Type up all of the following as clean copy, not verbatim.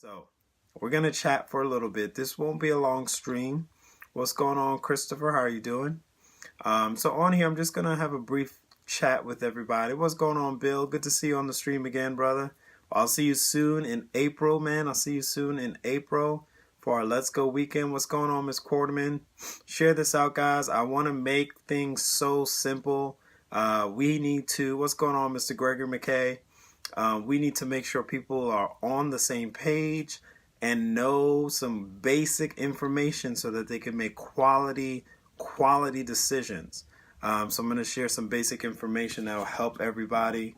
So we're gonna chat for a little bit. This won't be a long stream. What's going on, Christopher? How are you doing? So on here, I'm just gonna have a brief chat with everybody. What's going on, Bill? Good to see you on the stream again, brother. I'll see you soon in April, man. I'll see you soon in April for our Let's Go weekend. What's going on, Miss Quarterman? Share this out, guys. I want to make things so simple. We need to. What's going on, Mr. Gregory McKay? We need to make sure people are on the same page and know some basic information so that they can make quality decisions. So I'm going to share some basic information that will help everybody.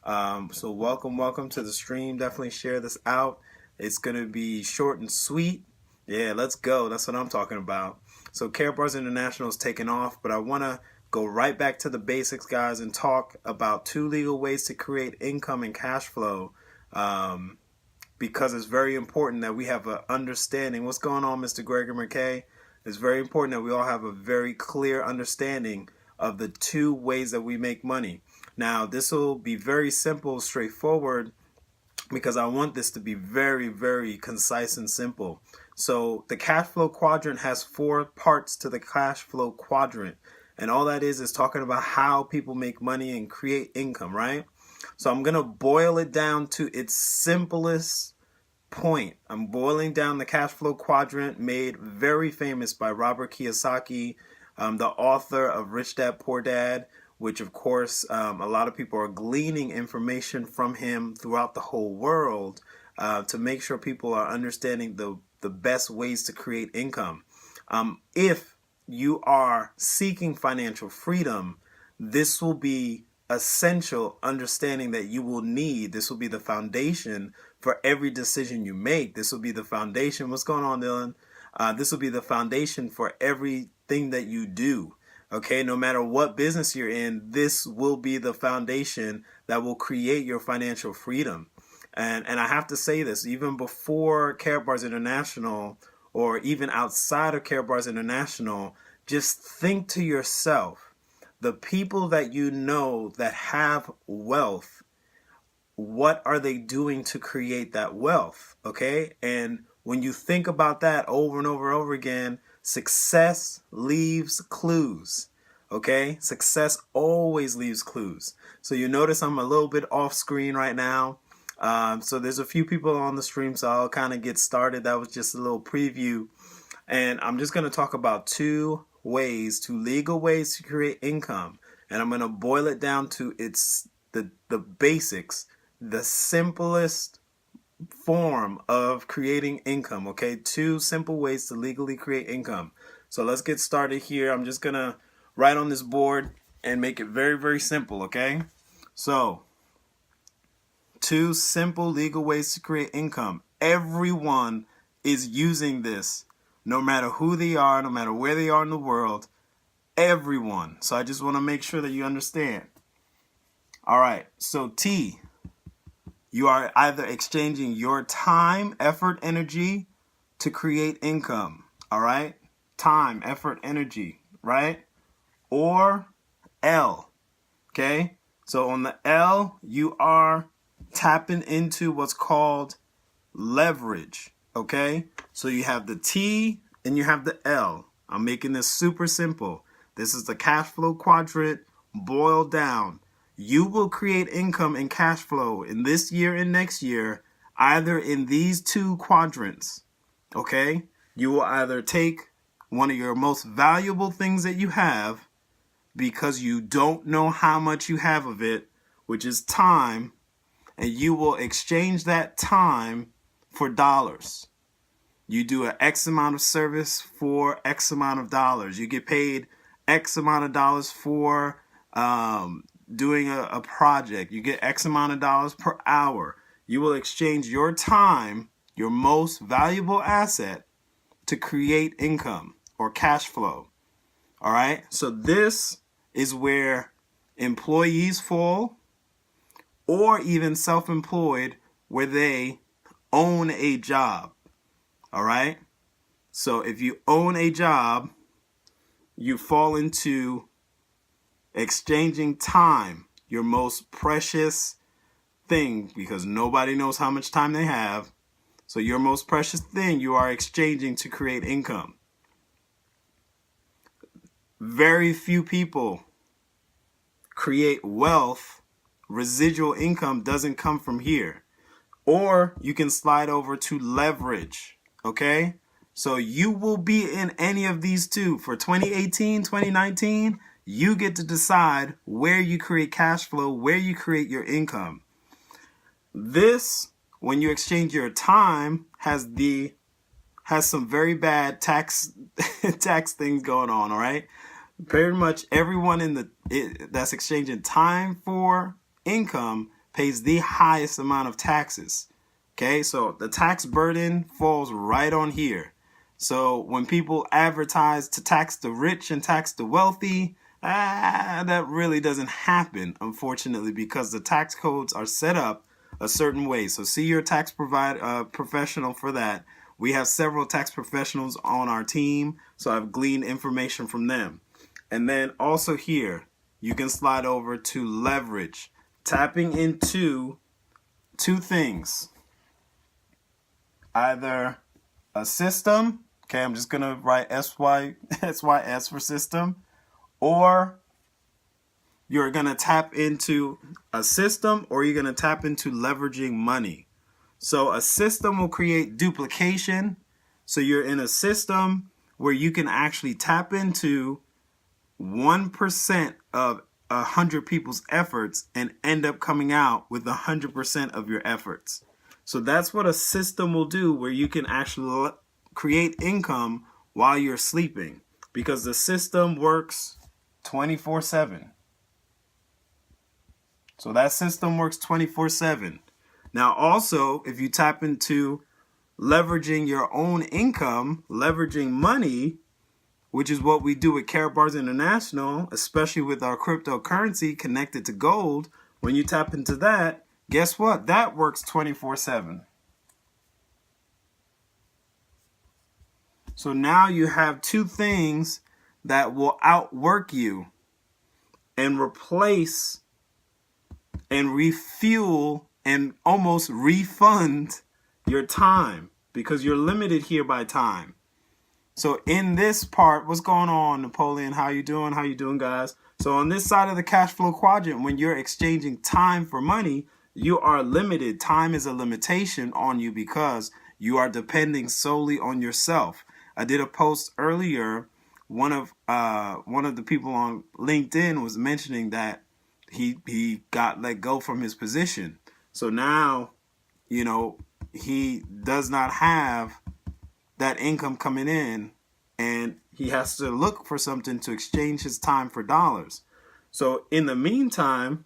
So welcome to the stream. Definitely share this out. It's going to be short and sweet. Yeah, let's go. That's what I'm talking about. So Karatbars International is taking off, but I want to go right back to the basics, guys, and talk about 2 legal ways to create income and cash flow, because it's very important that we have an understanding. What's going on, Mr. Gregory McKay? It's very important that we all have a very clear understanding of the 2 ways that we make money. Now, this will be very simple, straightforward, because I want this to be very, very concise and simple. So the cash flow quadrant has 4 parts to the cash flow quadrant. And all that is talking about how people make money and create income, right? So I'm going to boil it down to its simplest point. I'm boiling down the cash flow quadrant, made very famous by Robert Kiyosaki, the author of Rich Dad, Poor Dad, which of course a lot of people are gleaning information from him throughout the whole world to make sure people are understanding the best ways to create income. If you are seeking financial freedom, this will be essential understanding that you will need. This will be the foundation for every decision you make. This will be the foundation. What's going on, Dylan? This will be the foundation for everything that you do. Okay, no matter what business you're in, this will be the foundation that will create your financial freedom. And I have to say this, even before Karatbars International, or even outside of Karatbars International, just think to yourself, the people that you know that have wealth, what are they doing to create that wealth? Okay, and when you think about that over and over again, success leaves clues. Okay, success always leaves clues. So you notice I'm a little bit off screen right now. So there's a few people on the stream, so I'll kind of get started. That was just a little preview. And I'm just going to talk about 2 legal ways to create income. And I'm going to boil it down to the basics, the simplest form of creating income. Okay, 2 simple ways to legally create income. So let's get started here. I'm just going to write on this board and make it very, very simple. Okay, so 2 simple legal ways to create income. Everyone is using this, no matter who they are, no matter where they are in the world, everyone. So I just want to make sure that you understand. All right, so T, you are either exchanging your time, effort, energy to create income. All right, time, effort, energy, right? Or L, okay? So on the L, you are tapping into what's called leverage. Okay, so you have the T and you have the L. I'm making this super simple. This is the cash flow quadrant boiled down. You will create income and cash flow in this year and next year, either in these 2 quadrants. Okay, you will either take one of your most valuable things that you have, because you don't know how much you have of it, which is time, and you will exchange that time for dollars. You do an X amount of service for X amount of dollars. You get paid X amount of dollars for doing a project. You get X amount of dollars per hour. You will exchange your time, your most valuable asset, to create income or cash flow. All right, so this is where employees fall, or even self-employed, where they own a job. All right, so if you own a job, you fall into exchanging time, your most precious thing, because nobody knows how much time they have, So your most precious thing you are exchanging to create income. Very few people create wealth. Residual income doesn't come from here. Or you can slide over to leverage, okay? So you will be in any of these two. For 2018, 2019, you get to decide where you create cash flow, where you create your income. This, when you exchange your time, has some very bad tax things going on, all right? Pretty much everyone that's exchanging time for income pays the highest amount of taxes. Okay, so the tax burden falls right on here. So when people advertise to tax the rich and tax the wealthy, that really doesn't happen, unfortunately, because the tax codes are set up a certain way. So see your tax professional for that. We have several tax professionals on our team, so I've gleaned information from them. And then also here, you can slide over to leverage, tapping into two things. Either a system, okay, I'm just going to write SYS for system, or you're going to tap into a system, or you're going to tap into leveraging money. So a system will create duplication. So you're in a system where you can actually tap into 1% of 100 people's efforts and end up coming out with 100% of your efforts. So that's what a system will do, where you can actually create income while you're sleeping, because the system works 24/7. So that system works 24/7. Now also, if you tap into leveraging your own income, leveraging money, which is what we do with Karatbars International, especially with our cryptocurrency connected to gold, when you tap into that, guess what? That works 24/7. So now you have two things that will outwork you and replace and refuel and almost refund your time, because you're limited here by time. So in this part, what's going on, Napoleon? How you doing? How you doing, guys? So on this side of the cash flow quadrant, when you're exchanging time for money, you are limited. Time is a limitation on you because you are depending solely on yourself. I did a post earlier. One of the people on LinkedIn was mentioning that he got let go from his position. So now, he does not have that income coming in, and he has to look for something to exchange his time for dollars. So in the meantime,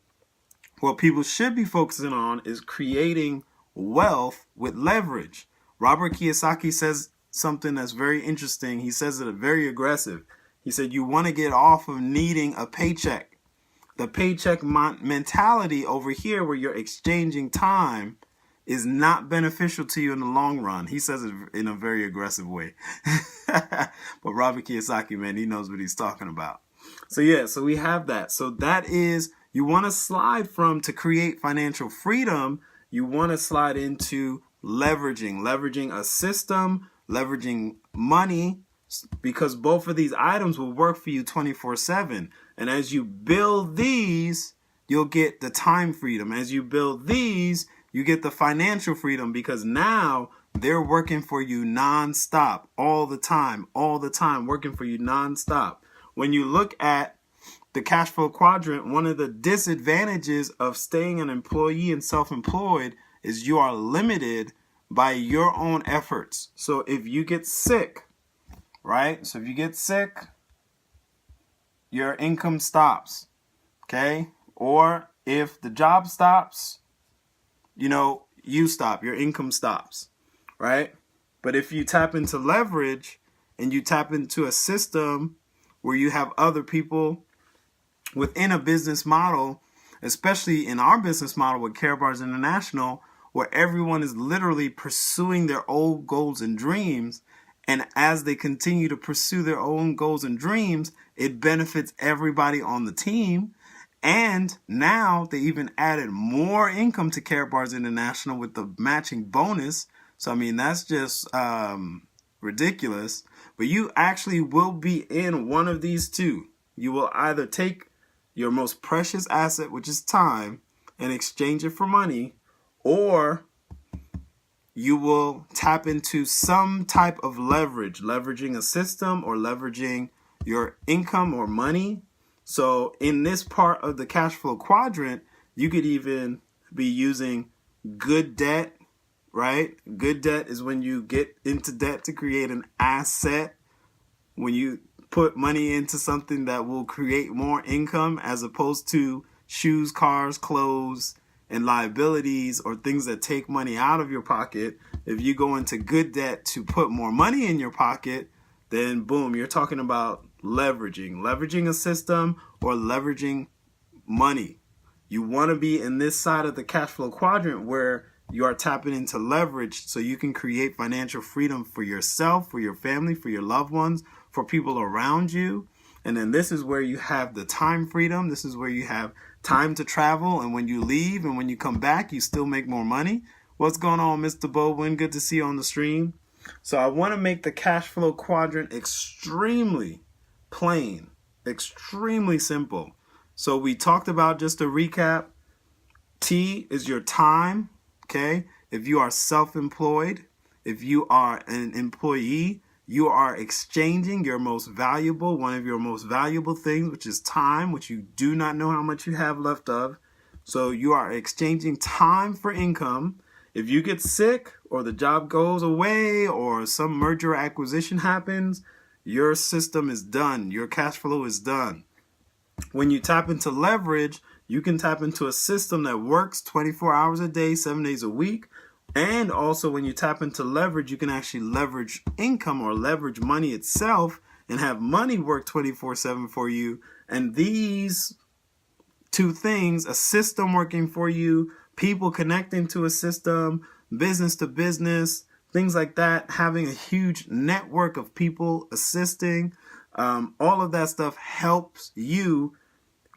what people should be focusing on is creating wealth with leverage. Robert Kiyosaki says something that's very interesting. He says it very aggressive. He said, you want to get off of needing a paycheck. The paycheck mentality over here, where you're exchanging time, is not beneficial to you in the long run. He says it in a very aggressive way. But Robert Kiyosaki, man, he knows what he's talking about. So we have that. So that is, you want to slide from, to create financial freedom, you want to slide into leveraging a system, leveraging money, because both of these items will work for you 24/7. And as you build these, you'll get the time freedom. As you build these, you get the financial freedom, because now they're working for you nonstop, all the time, working for you nonstop. When you look at the cash flow quadrant, one of the disadvantages of staying an employee and self-employed is you are limited by your own efforts. So if you get sick, right? So if you get sick, your income stops, okay? Or if the job stops, you stop, your income stops, right? But if you tap into leverage and you tap into a system where you have other people within a business model, especially in our business model with Karatbars International, where everyone is literally pursuing their own goals and dreams, and as they continue to pursue their own goals and dreams, it benefits everybody on the team. And now they even added more income to Karatbars International with the matching bonus. So, I mean, that's just ridiculous. But you actually will be in one of these two. You will either take your most precious asset, which is time, and exchange it for money, or you will tap into some type of leverage, leveraging a system or leveraging your income or money. So in this part of the cash flow quadrant, you could even be using good debt, right? Good debt is when you get into debt to create an asset. When you put money into something that will create more income as opposed to shoes, cars, clothes, and liabilities or things that take money out of your pocket. If you go into good debt to put more money in your pocket, then boom, you're talking about leveraging a system or leveraging money. You want to be in this side of the cash flow quadrant where you are tapping into leverage so you can create financial freedom for yourself, for your family, for your loved ones, for people around you. And then this is where you have the time freedom. This is where you have time to travel. And when you leave and when you come back, you still make more money. What's going on, Mr. Baldwin? Good to see you on the stream. So I want to make the cash flow quadrant extremely plain, extremely simple. So we talked about, just to recap, T is your time, okay? If you are self-employed, if you are an employee, you are exchanging your most valuable, one of your most valuable things, which is time, which you do not know how much you have left of. So you are exchanging time for income. If you get sick or the job goes away or some merger or acquisition happens, your system is done. Your cash flow is done. When you tap into leverage, you can tap into a system that works 24 hours a day, 7 days a week. And also when you tap into leverage, you can actually leverage income or leverage money itself and have money work 24/7 for you. And these two things, a system working for you, people connecting to a system, business to business, things like that, having a huge network of people assisting, all of that stuff helps you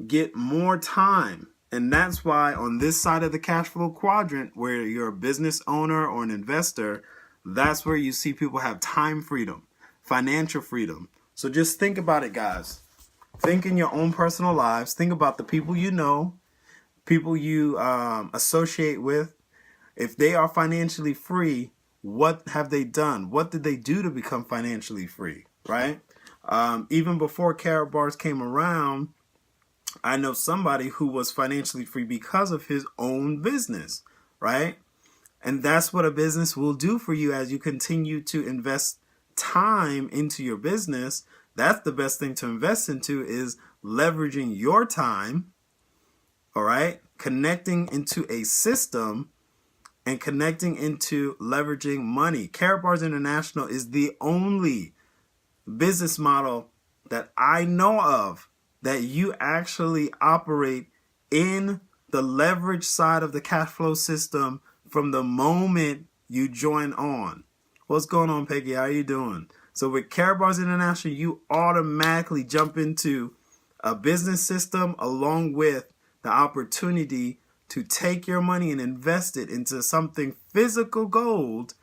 get more time. And that's why on this side of the cash flow quadrant, where you're a business owner or an investor, that's where you see people have time freedom, financial freedom. So just think about it, guys. Think in your own personal lives. Think about the people you know, people you associate with. If they are financially free, what have they done? What did they do to become financially free, right? Even before Carrot Bars came around, I know somebody who was financially free because of his own business, right? And that's what a business will do for you as you continue to invest time into your business. That's the best thing to invest into, is leveraging your time, all right? Connecting into a system and connecting into leveraging money. Carrot Bars International is the only business model that I know of that you actually operate in the leverage side of the cash flow system from the moment you join on. What's going on, Peggy? How are you doing? So with Carrot Bars International, you automatically jump into a business system along with the opportunity to take your money and invest it into something physical gold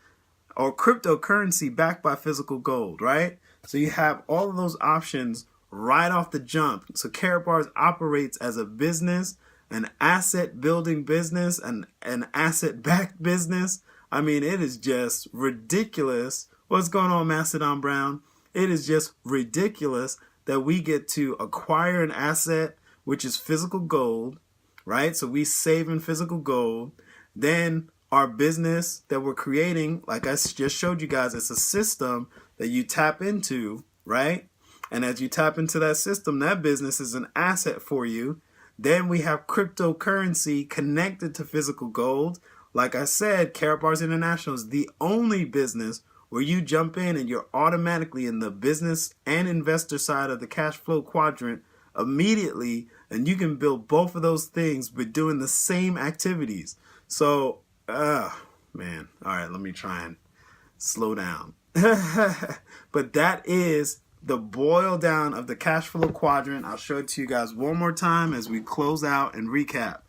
or cryptocurrency backed by physical gold, right? So you have all of those options right off the jump. So Carrot Bars operates as a business, an asset building business, an asset backed business. I mean, it is just ridiculous. What's going on, Mastodon Brown? It is just ridiculous that we get to acquire an asset, which is physical gold, right? So we save in physical gold. Then our business that we're creating, like I just showed you guys, it's a system that you tap into, right? And as you tap into that system, that business is an asset for you. Then we have cryptocurrency connected to physical gold. Like I said, Carrot Bars International is the only business where you jump in and you're automatically in the business and investor side of the cash flow quadrant immediately. And you can build both of those things but doing the same activities. So, man. All right, let me try and slow down. But that is the boil down of the cash flow quadrant. I'll show it to you guys one more time as we close out and recap.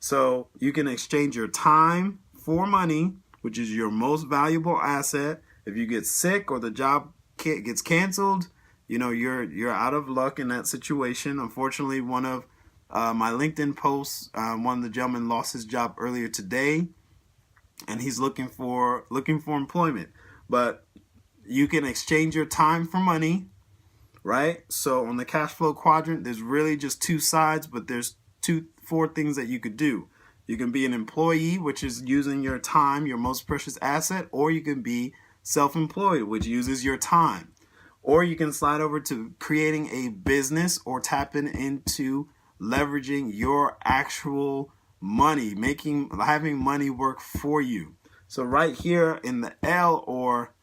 So you can exchange your time for money, which is your most valuable asset. If you get sick or the job gets canceled, you know, you're out of luck in that situation. Unfortunately, one of my LinkedIn posts, one of the gentlemen lost his job earlier today, and he's looking for employment. But you can exchange your time for money, right? So on the cash flow quadrant, there's really just two sides, but there's four things that you could do. You can be an employee, which is using your time, your most precious asset, or you can be self-employed, which uses your time. Or you can slide over to creating a business or tapping into leveraging your actual money, having money work for you. So right here in the L, or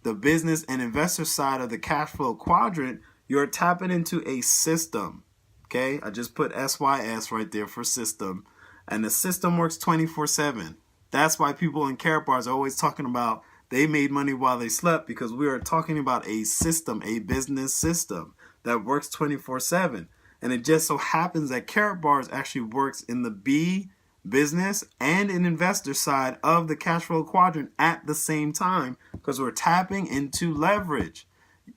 the business and investor side of the cash flow quadrant, you're tapping into a system. Okay, I just put SYS right there for system. And the system works 24/7. That's why people in Karatbars are always talking about they made money while they slept, because we are talking about a system, a business system that works 24/7. And it just so happens that Karatbars actually works in the B, business, and an investor side of the cash flow quadrant at the same time, because we're tapping into leverage.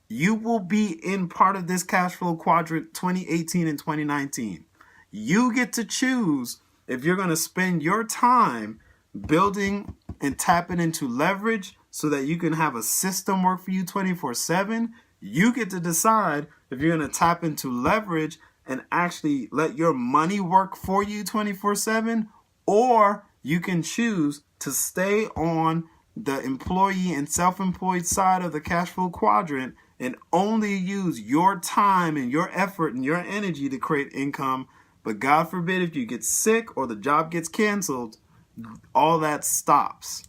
You will be in part of this cash flow quadrant 2018 and 2019. You get to choose if you're going to spend your time building and tapping into leverage so that you can have a system work for you 24/7. You get to decide if you're going to tap into leverage and actually let your money work for you 24/7, or you can choose to stay on the employee and self-employed side of the cash flow quadrant and only use your time and your effort and your energy to create income. But God forbid, if you get sick or the job gets canceled, all that stops.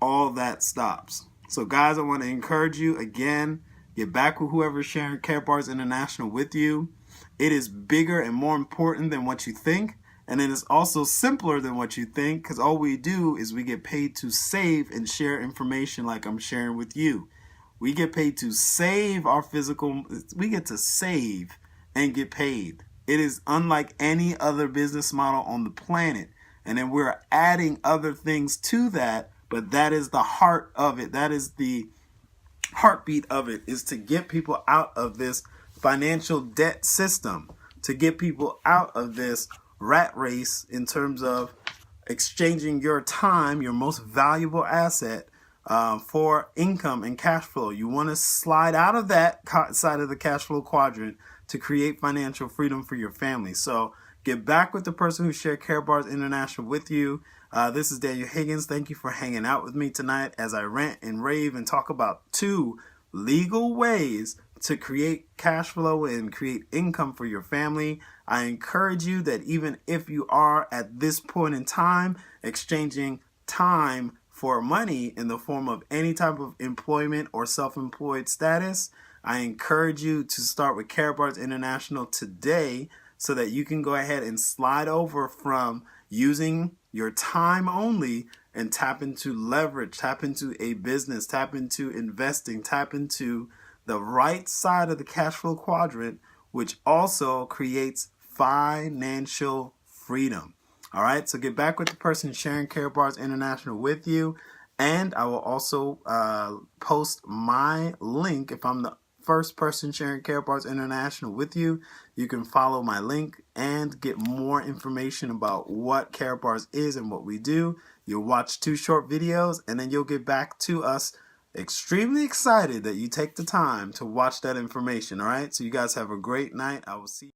All that stops. So guys, I want to encourage you again, get back with whoever's sharing Karatbars International with you. It is bigger and more important than what you think. And it is also simpler than what you think, because all we do is we get paid to save and share information like I'm sharing with you. We get paid to save our physical, we get to save and get paid. It is unlike any other business model on the planet. And then we're adding other things to that, but that is the heart of it. That is the heartbeat of it, is to get people out of this financial debt system, to get people out of this rat race in terms of exchanging your time, your most valuable asset, for income and cash flow. You want to slide out of that side of the cash flow quadrant to create financial freedom for your family. So get back with the person who shared Karatbars International with you. This is Daniel Higgins. Thank you for hanging out with me tonight as I rant and rave and talk about 2 legal ways to create cash flow and create income for your family. I encourage you that even if you are at this point in time exchanging time for money in the form of any type of employment or self-employed status, I encourage you to start with Karatbars International today so that you can go ahead and slide over from using your time only and tap into leverage, tap into a business, tap into investing, tap into the right side of the cash flow quadrant, which also creates financial freedom. All right, so get back with the person sharing Karatbars International with you. And I will also post my link. If I'm the first person sharing Karatbars International with you, you can follow my link and get more information about what Karatbars is and what we do. You'll watch 2 short videos, and then you'll get back to us extremely excited that you take the time to watch that information. All right, so you guys have a great night. I will see you.